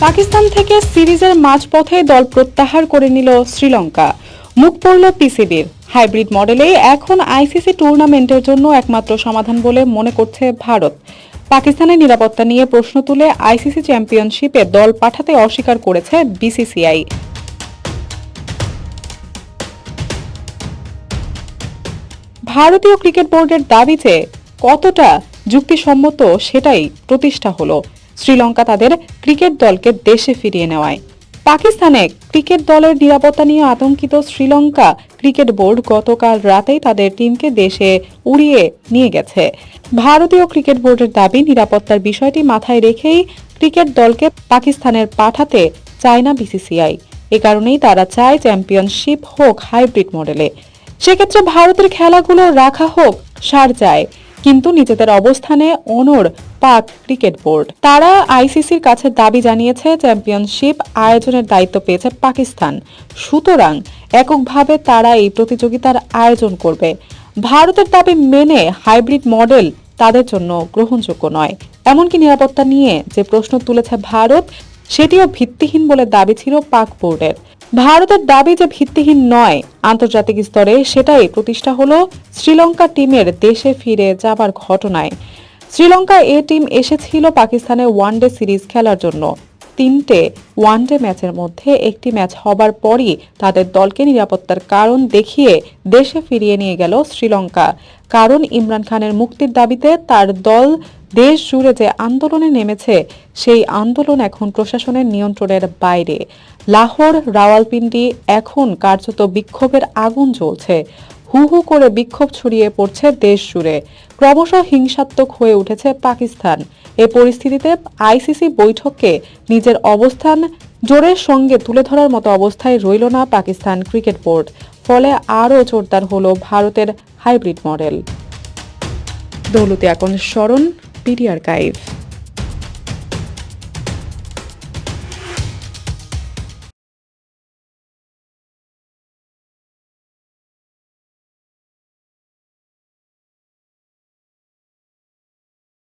পাকিস্তান থেকে সিরিজের মাঝপথে দল প্রত্যাহার করে নিল শ্রীলঙ্কা। মুখ পড়ল পিসিবির। হাইব্রিড মডেলে এখন আইসিসি টুর্নামেন্টের জন্য একমাত্র সমাধান বলে মনে করছে ভারত। পাকিস্তানের নিরাপত্তা নিয়ে প্রশ্ন তুলে আইসিসি চ্যাম্পিয়নশিপে দল পাঠাতে অস্বীকার করেছে বিসিসিআই। ভারতীয় ক্রিকেট বোর্ডের দাবি যে কতটা যুক্তিসম্মত সেটাই প্রতিষ্ঠা হলো শ্রীলঙ্কা তাদের ক্রিকেট দলকে দেশে ফিরিয়ে নেওয়ায়। পাকিস্তানে ক্রিকেট দলের নিরাপত্তা নিয়ে আতঙ্কিত শ্রীলঙ্কা ক্রিকেট বোর্ড গতকাল রাতেই তাদের টিমকে দেশে উড়িয়ে নিয়ে গেছে। ভারতীয় ক্রিকেট বোর্ডের দাবি, নিরাপত্তার বিষয়টি মাথায় রেখেই ক্রিকেট দলকে পাকিস্তানের পাঠাতে চায় না বিসিসিআই। এ কারণেই তারা চায় চ্যাম্পিয়নশিপ হোক হাইব্রিড মডেলে। সেক্ষেত্রে ভারতের খেলাগুলো রাখা হোক শারজায়, কিন্তু নিজেদের অবস্থানে অনড় পাক ক্রিকেট বোর্ড। তারা আইসিসির কাছে দাবি জানিয়েছে চ্যাম্পিয়নশিপ আয়োজনের দায়িত্ব পেয়েছে পাকিস্তান, সুতরাং এককভাবে তারা এই প্রতিযোগিতার আয়োজন করবে। ভারতের দাবি মেনে হাইব্রিড মডেল তাদের জন্য গ্রহণযোগ্য নয়। এমনকি নিরাপত্তা নিয়ে যে প্রশ্ন তুলেছে ভারত, সেটিও ভিত্তিহীন বলে দাবি ছিল পাক বোর্ডের। ভারতের দাবি যে ভিত্তিহীন নয়, আন্তর্জাতিক স্তরে সেটাই প্রতিষ্ঠা হলো শ্রীলঙ্কা টিমের দেশে ফিরে যাবার ঘটনায়। শ্রীলঙ্কা এ টিম এসেছিল পাকিস্তানে ওয়ানডে সিরিজ খেলার জন্য। 3টে ওয়ানডে ম্যাচের মধ্যে একটি ম্যাচ হবার পরই তাদের দলকে নিরাপত্তার কারণ দেখিয়ে দেশে ফিরিয়ে নিয়ে গেল শ্রীলঙ্কা। কারণ ইমরান খানের মুক্তির দাবিতে তার দল দেশ জুড়ে যে আন্দোলনে নেমেছে, সেই আন্দোলন এখন প্রশাসনের নিয়ন্ত্রণের বাইরে। লাহোর, রাওয়ালপিন্ডি এখন কার্যত বিক্ষোভের আগুন জ্বলছে। হু হু করে বিক্ষোভ ছড়িয়ে পড়ছে দেশ জুড়ে। ক্রমশ হিংসাত্মক হয়ে উঠেছে পাকিস্তান। এ পরিস্থিতিতে আইসিসি বৈঠকে নিজের অবস্থান জোরের সঙ্গে তুলে ধরার মতো অবস্থায় রইল না পাকিস্তান ক্রিকেট বোর্ড। ফলে আরও জোরদার হলো ভারতের হাইব্রিড মডেল। দৌলতে আকন স্মরণ, পিডি আর্কাইভ।